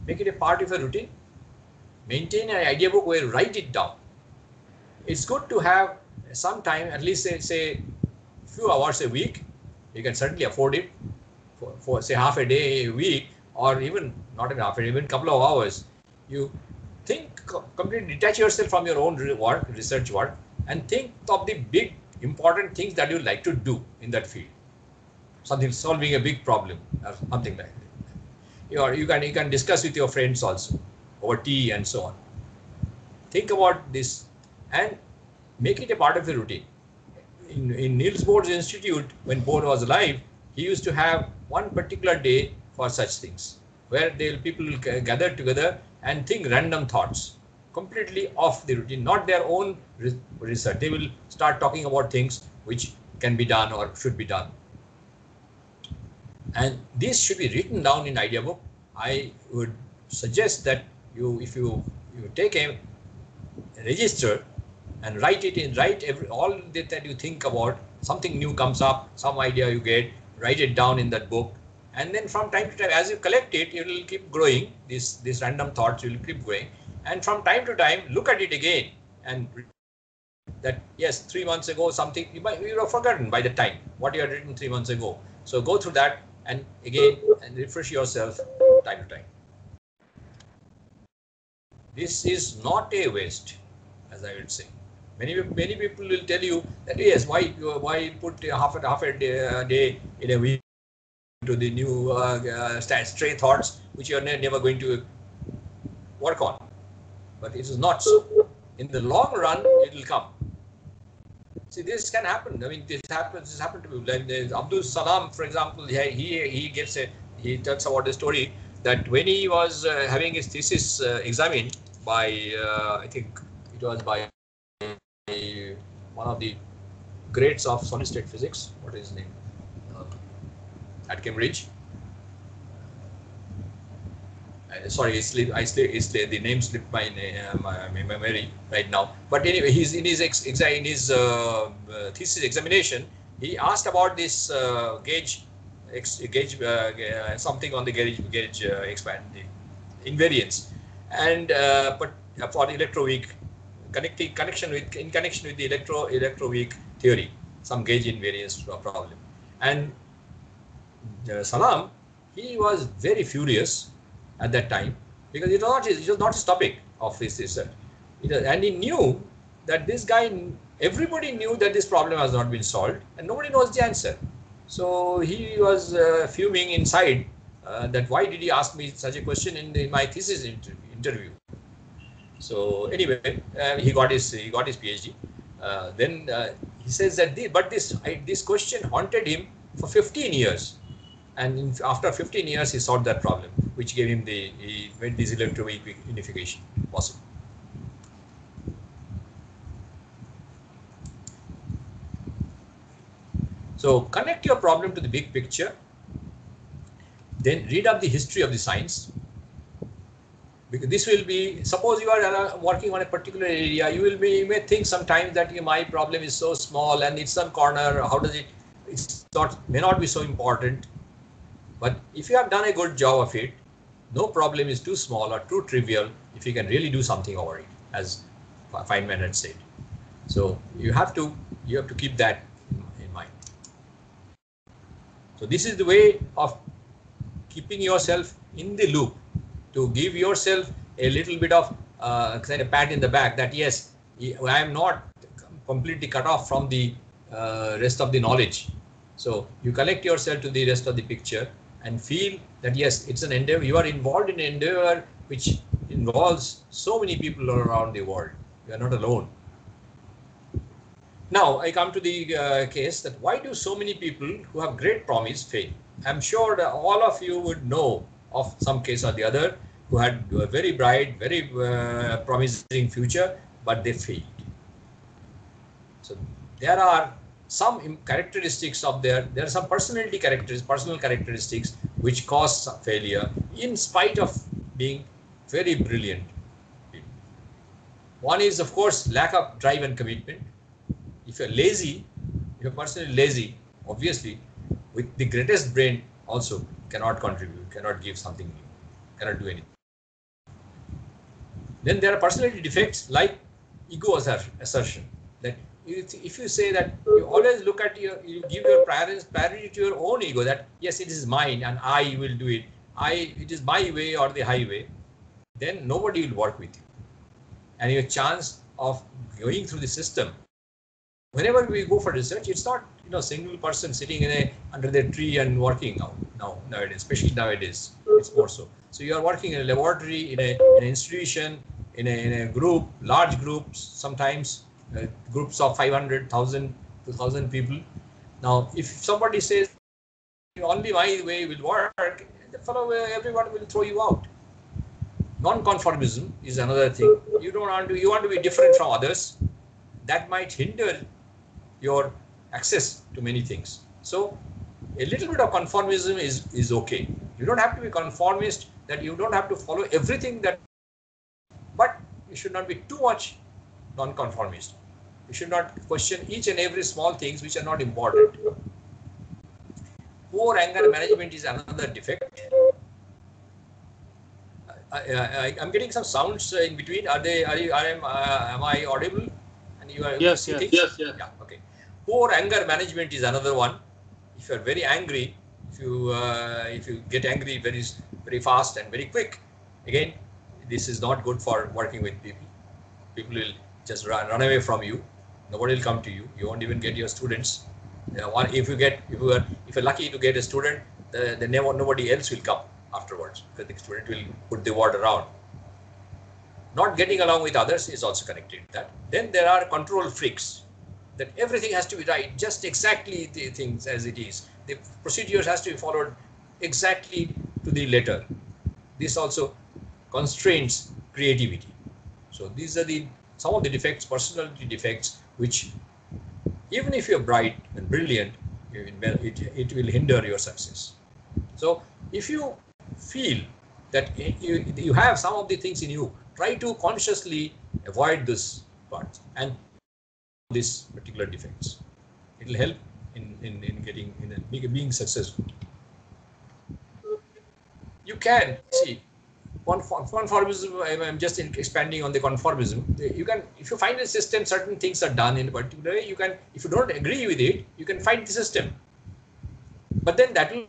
Speaker 3: Make it a part of a routine. Maintain an idea book where you write it down. It's good to have some time, at least say few hours a week. You can certainly afford it for say half a day a week, or even not in half a day, even a couple of hours. You think, completely detach yourself from your own research work, and think of the big important things that you like to do in that field. Something, solving a big problem or something like that. You can discuss with your friends also over tea and so on. Think about this and make it a part of the routine. In Niels Bohr's institute, when Bohr was alive, he used to have one particular day for such things, where people will gather together and think random thoughts, completely off the routine, not their own research. They will start talking about things which can be done or should be done. And this should be written down in idea book. I would suggest that if you take a register and write all that you think about, something new comes up, some idea you get, write it down in that book. And then from time to time, as you collect it, it will keep growing. These random thoughts will keep growing. And from time to time, look at it again and that yes, 3 months ago something you have forgotten by the time what you had written 3 months ago. So go through that and again and refresh yourself time to time. This is not a waste, as I would say. Many people will tell you that yes, why put half a day in a week to the new stray thoughts which you are never going to work on. But it is not so. In the long run, it will come. See, this can happen. I mean, this happened to me. Like Abdul Salam, for example, he tells about the story that when he was having his thesis examined by I think it was by one of the greats of solid state physics. What is his name? At Cambridge. Sorry, the name slipped my memory right now. But anyway, he's in his thesis examination. He asked about this gauge, something on the gauge expand the invariance, and but for the electroweak connection with the electroweak theory, some gauge invariance problem, and Salam, he was very furious at that time because it was not his topic of his research. And he knew that this guy, everybody knew that this problem has not been solved and nobody knows the answer. So he was fuming inside that why did he ask me such a question in my thesis interview. So anyway, he got his PhD. Then he says that this question haunted him for 15 years. And after 15 years, he solved that problem, which gave him he made this electroweak unification possible. So connect your problem to the big picture. Then read up the history of the science. Because this will be, suppose you are working on a particular area, you may think sometimes that my problem is so small and it's some corner. How does it? May not be so important. But if you have done a good job of it, no problem is too small or too trivial if you can really do something over it, as Feynman had said. So you have to keep that in mind. So this is the way of keeping yourself in the loop, to give yourself a little bit of kind of pat in the back that yes, I am not completely cut off from the rest of the knowledge. So you connect yourself to the rest of the picture and feel that yes, it's an endeavor. You are involved in an endeavor which involves so many people around the world. You are not alone. Now I come to the case that why do so many people who have great promise fail? I'm sure that all of you would know of some case or the other who had a very bright, very promising future, but they failed. So there are some characteristics of there are some personal characteristics which cause failure in spite of being very brilliant. One is, of course, lack of drive and commitment. If you're lazy, if you're personally lazy, obviously with the greatest brain also cannot contribute, cannot give something new, cannot do anything. Then there are personality defects like ego assertion, that if you say that you always look at you give your priority to your own ego, that yes, it is mine and I will do it. It is my way or the highway, then nobody will work with you. And your chance of going through the system, whenever we go for research, it's not single person sitting under their tree and working nowadays, especially nowadays, it's more so. So you are working in a laboratory, in an institution, in a group, large groups, sometimes groups of 500, 1,000, 2,000 people. Now, if somebody says only my way will work, the fellow, everyone will throw you out. Non-conformism is another thing. You want to be different from others. That might hinder your access to many things. So a little bit of conformism is okay. You don't have to be conformist, that you don't have to follow everything but you should not be too much non-conformist. You should not question each and every small things which are not important. Poor anger management is another defect. I'm getting some sounds in between. Am I audible? And you are able to
Speaker 1: Yes,
Speaker 3: see
Speaker 1: yes.
Speaker 3: things? Yeah, okay. Poor anger management is another one. If you are very angry, if you get angry very fast and very quick, again, this is not good for working with people. People will just run away from you. Nobody will come to you. You won't even get your students. If you're lucky to get a student, then nobody else will come afterwards, because the student will put the word around. Not getting along with others is also connected to that. Then there are control freaks, that everything has to be right, just exactly the things as it is. The procedures has to be followed exactly to the letter. This also constrains creativity. So these are some of the defects, personality defects, which even if you're bright and brilliant, it will hinder your success. So if you feel that you have some of the things in you, try to consciously avoid this part and these particular defects. It will help in being successful. You can see conformism. I'm just expanding on the conformism. You can, if you find a system, certain things are done in a particular way. You can, if you don't agree with it, you can fight the system. But then that will,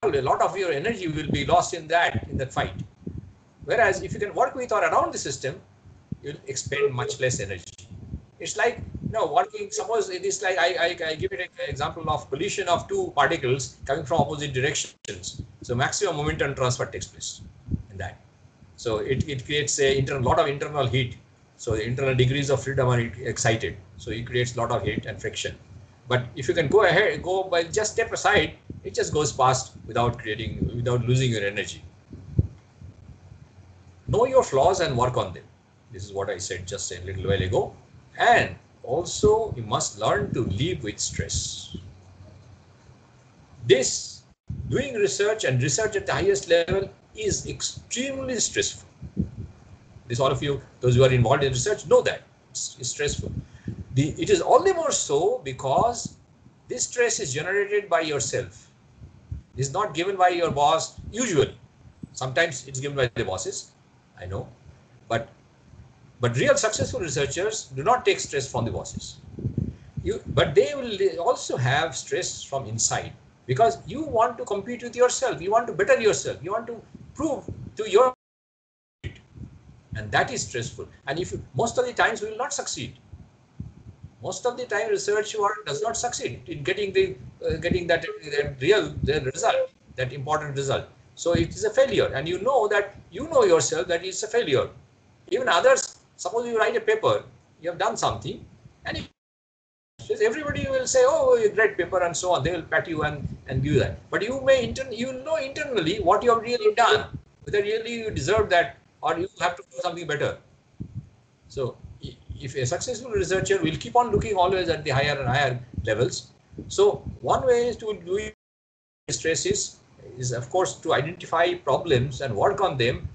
Speaker 3: a lot of your energy will be lost in that fight. Whereas if you can work with or around the system, you'll expend much less energy. It's like, working, suppose it is like, I give it an example of collision of two particles coming from opposite directions. So maximum momentum transfer takes place in that. So it creates a lot of internal heat. So the internal degrees of freedom are excited. So it creates a lot of heat and friction. But if you can go by just step aside, it just goes past without losing your energy. Know your flaws and work on them. This is what I said just a little while ago. And also, you must learn to live with stress. Doing research and research at the highest level is extremely stressful. This, all of you, those who are involved in research, know that it's stressful. It is all the more so because this stress is generated by yourself. It's not given by your boss usually. Sometimes it's given by the bosses, I know, but real successful researchers do not take stress from the bosses. But they will also have stress from inside, because you want to compete with yourself, you want to better yourself, you want to prove to your, and that is stressful. And if most of the times we will not succeed. Most of the time, research work does not succeed in getting that real result, that important result. So it is a failure, and you know yourself that it's a failure. Even others, suppose you write a paper, you have done something, and everybody will say, "Oh, you great paper," and so on. They will pat you and do that. But you know internally what you have really done, whether really you deserve that or you have to do something better. So if a successful researcher will keep on looking always at the higher and higher levels. So one way is to do stress is of course to identify problems and work on them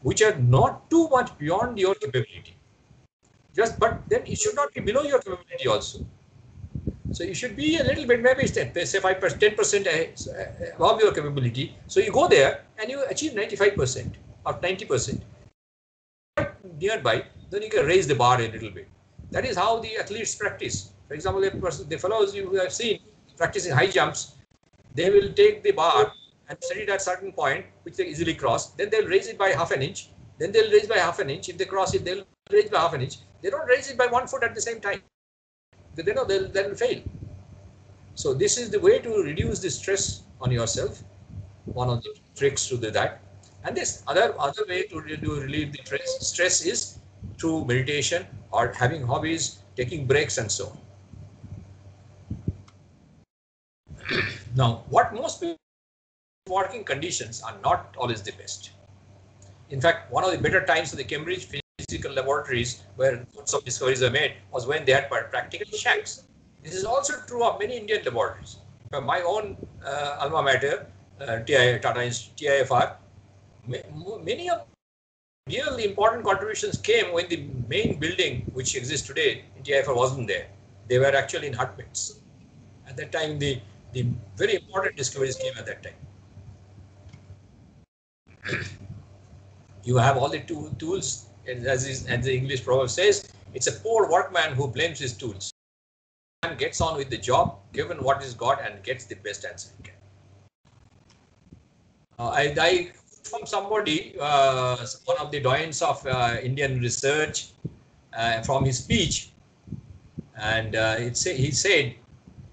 Speaker 3: which are not too much beyond your capability. But then it should not be below your capability also. So you should be a little bit, maybe say 5%, 10% above your capability. So you go there and you achieve 95% or 90%. Nearby, then you can raise the bar a little bit. That is how the athletes practice. For example, the fellows you have seen practicing high jumps, they will take the bar and set it at a certain point, which they easily cross. Then they'll raise it by half an inch. Then they'll raise by half an inch. If they cross it, they'll raise by half an inch. They don't raise it by 1 foot at the same time. They know they'll fail. So this is the way to reduce the stress on yourself. One of the tricks to do that. And this other way to relieve the stress is through meditation or having hobbies, taking breaks, and so on. Now, what most people working conditions are not always the best. In fact, one of the better times of the Cambridge physical laboratories where lots of discoveries were made was when they had practical shacks. This is also true of many Indian laboratories. My own alma mater, TIFR, many of real important contributions came when the main building which exists today in TIFR wasn't there. They were actually in hut pits. At that time, the very important discoveries came at that time. You have all the tools, as the English proverb says, it's a poor workman who blames his tools. Man gets on with the job, given what he's got, and gets the best answer he can. I from somebody, one of the doyens of Indian research, from his speech, and he said,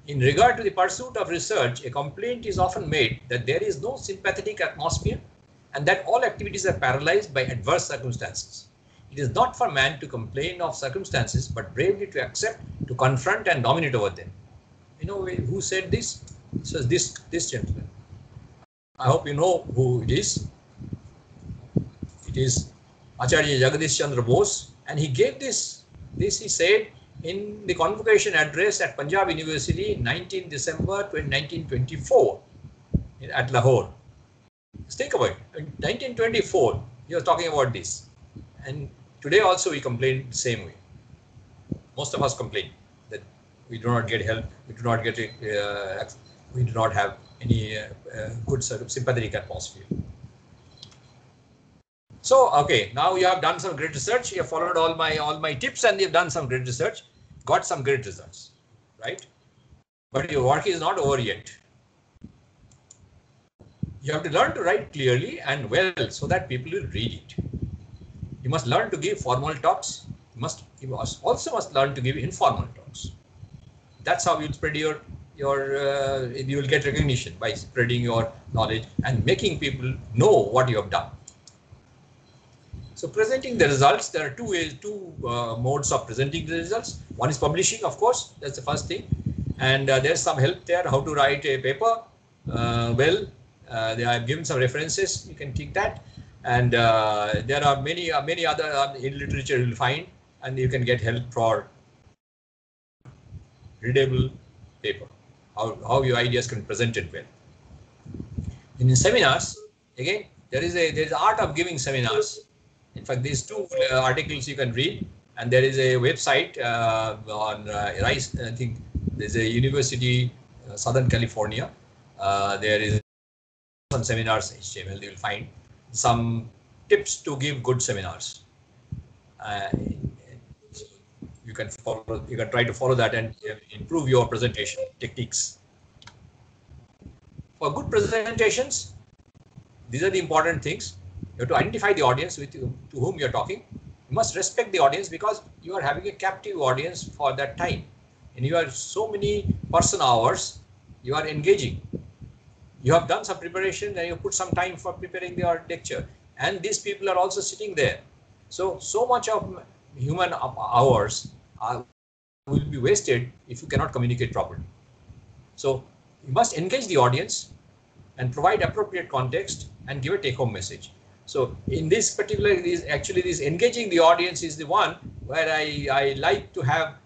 Speaker 3: in regard to the pursuit of research, a complaint is often made that there is no sympathetic atmosphere and that all activities are paralyzed by adverse circumstances. It is not for man to complain of circumstances, but bravely to accept, to confront and dominate over them. You know who said this? So this gentleman. I hope you know who it is. It is Acharya Jagadish Chandra Bose, and he gave this he said in the convocation address at Punjab University, 19 December 1924 at Lahore. Just think about it. In 1924, he was talking about this, and today also we complain the same way. Most of us complain that we do not get help, we do not get we do not have any good sort of sympathetic atmosphere. So, okay, now you have done some great research. You have followed all my tips, and you've done some great research, got some great results, right? But your work is not over yet. You have to learn to write clearly and well so that people will read it. You must learn to give formal talks. You also must learn to give informal talks. That's how you'll spread you will get recognition by spreading your knowledge and making people know what you have done. So presenting the results, there are two modes of presenting the results. One is publishing, of course, that's the first thing. And there's some help there, how to write a paper. They have given some references, you can click that. And there are many other in literature you'll find, and you can get help for readable paper, how your ideas can be presented well. In seminars, again, there's art of giving seminars. In fact, these two articles you can read, and there is a website on Rice. I think there's a university, Southern California. There is some seminars HTML. You will find some tips to give good seminars. So you can try to follow that and improve your presentation techniques. For good presentations, these are the important things. You have to identify the audience to whom you're talking. You must respect the audience because you are having a captive audience for that time. And you have so many person hours, you are engaging. You have done some preparation and you put some time for preparing your lecture. And these people are also sitting there. So much of human hours will be wasted if you cannot communicate properly. So you must engage the audience and provide appropriate context and give a take-home message. So in this particular, this engaging the audience is the one where I like to have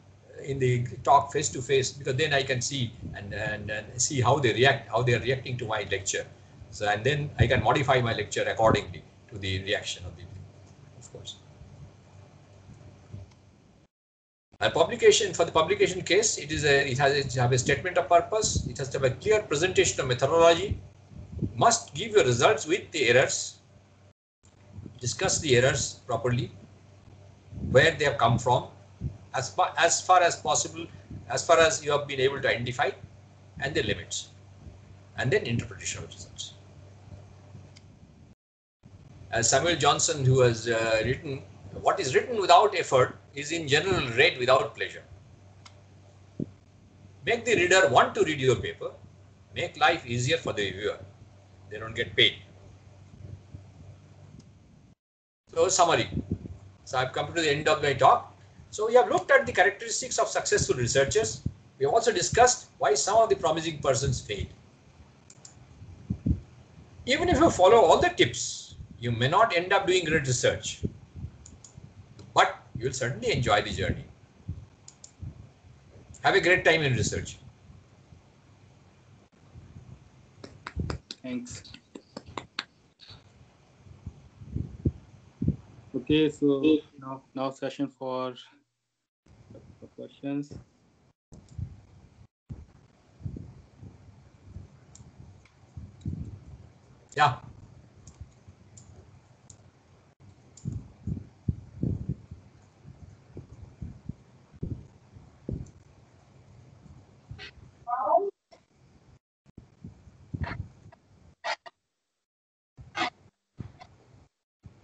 Speaker 3: in the talk face to face, because then I can see and see how they react, how they are reacting to my lecture. So and then I can modify my lecture accordingly to the reaction of the people, of course. A publication, for the publication case, it has to have a statement of purpose. It has to have a clear presentation of methodology. Must give your results with the errors. Discuss the errors properly, where they have come from, as far as possible, as far as you have been able to identify, and the limits, and then interpretation of results. As Samuel Johnson, who has written, what is written without effort is in general read without pleasure. Make the reader want to read your paper. Make life easier for the viewer. They don't get paid. So summary. So I've come to the end of my talk. So we have looked at the characteristics of successful researchers. We have also discussed why some of the promising persons fail. Even if you follow all the tips, you may not end up doing great research, but you'll certainly enjoy the journey. Have a great time in research.
Speaker 1: Thanks. Okay, so now session for questions.
Speaker 3: Yeah.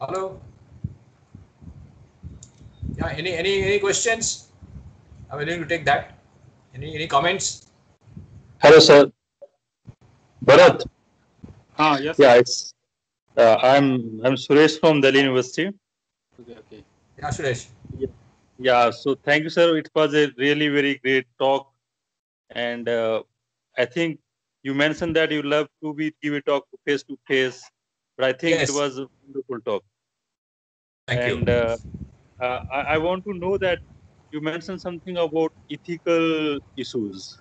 Speaker 3: Hello. Yeah. Any questions? I'm willing to take that. Any comments?
Speaker 4: Hello, sir. Bharat.
Speaker 1: Yes.
Speaker 4: Yeah,
Speaker 1: Sir.
Speaker 4: it's I'm Suresh from Delhi University.
Speaker 1: Okay.
Speaker 3: Yeah, Suresh.
Speaker 4: Yeah, so thank you, sir. It was a really very great talk, and I think you mentioned that you love to give a talk face to face, but I think it
Speaker 3: Yes.
Speaker 4: was a wonderful talk.
Speaker 3: Thank you.
Speaker 4: And I want to know that you mentioned something about ethical issues.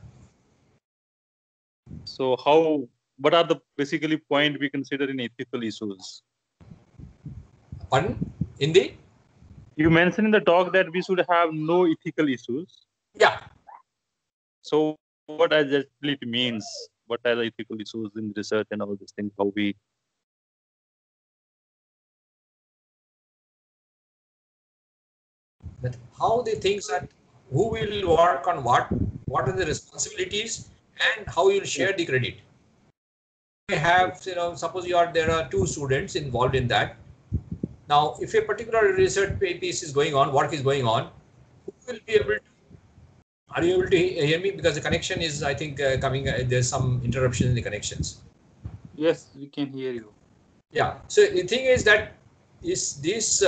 Speaker 4: So what are the basically point we consider in ethical issues?
Speaker 3: Pardon? Hindi?
Speaker 4: You mentioned in the talk that we should have no ethical issues.
Speaker 3: Yeah.
Speaker 4: So what exactly it means? What are the ethical issues in research and all these things? How we
Speaker 3: But how the things that who will work on what are the responsibilities, and how you'll share the credit. You have, suppose there are two students involved in that. Now, if a particular research piece is going on, work is going on, who will be able to? Are you able to hear me? Because the connection is, I think, coming. There's some interruption in the connections.
Speaker 1: Yes, we can hear you.
Speaker 3: Yeah. So the thing is that is this.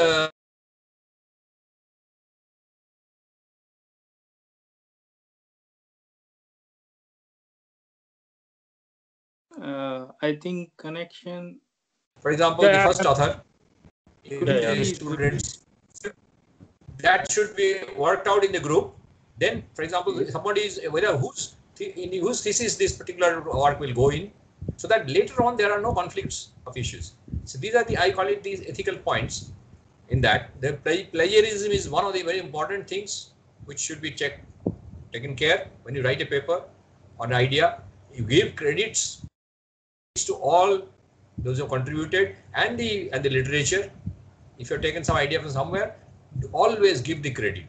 Speaker 1: I think connection.
Speaker 3: For example, the
Speaker 4: yeah,
Speaker 3: first author,
Speaker 1: Could you
Speaker 4: yeah.
Speaker 1: please
Speaker 3: students, that should be worked out in the group. Then, for example,
Speaker 1: Yes.
Speaker 3: somebody is whether in whose thesis this particular work will go in, so that later on there are no conflicts of issues. So these are I call it these ethical points. In that, the plagiarism is one of the very important things which should be taken care when you write a paper or an idea. You give credits to all those who contributed and the literature. If you've taken some idea from somewhere, always give the credit.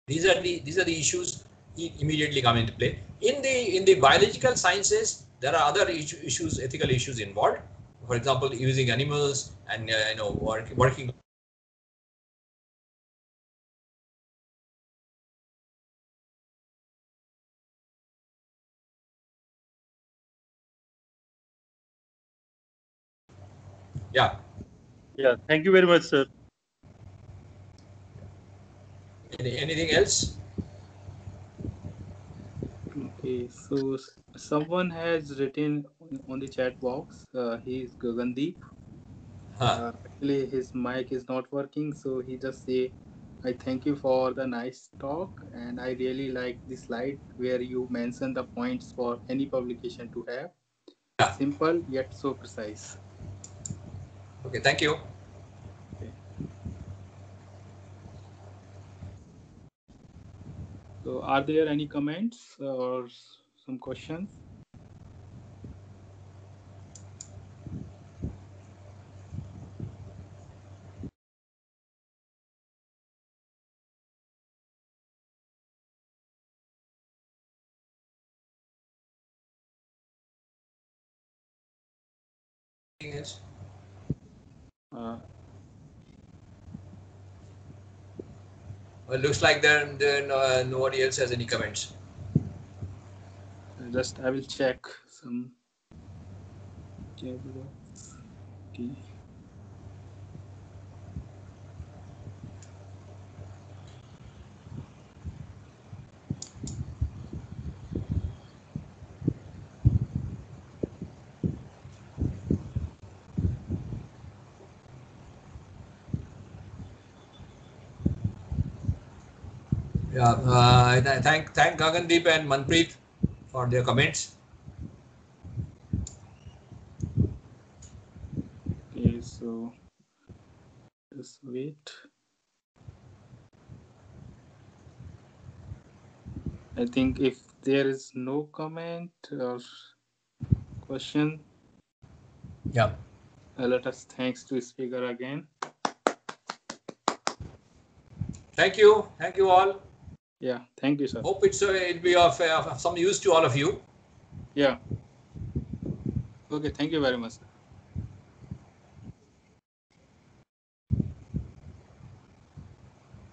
Speaker 3: These are the issues immediately come into play. In the biological sciences, there are other issues, ethical issues involved. For example, using animals and working. Yeah.
Speaker 4: Yeah. Thank you very much, sir.
Speaker 3: Anything else?
Speaker 1: Okay, so someone has written on the chat box. He is Gagandeep.
Speaker 3: Huh.
Speaker 1: Actually, his mic is not working, so he just say, "I thank you for the nice talk, and I really like the slide where you mention the points for any publication to have.
Speaker 3: Yeah.
Speaker 1: Simple yet so precise."
Speaker 3: Okay. Thank you.
Speaker 1: Okay. So, are there any comments or some questions?
Speaker 3: Anything else?
Speaker 1: Uh,
Speaker 3: Well, looks like there nobody else has any comments.
Speaker 1: just I will check some chat box. Okay.
Speaker 3: Yeah. Thank Gagandeep and Manpreet for their comments.
Speaker 1: Okay. So just wait. I think if there is no comment or question,
Speaker 3: Yeah.
Speaker 1: let us thanks to speaker again.
Speaker 3: Thank you. Thank you all.
Speaker 1: Yeah, thank you, sir.
Speaker 3: Hope it'll be of some use to all of you.
Speaker 1: Yeah. Okay, thank you very much, sir.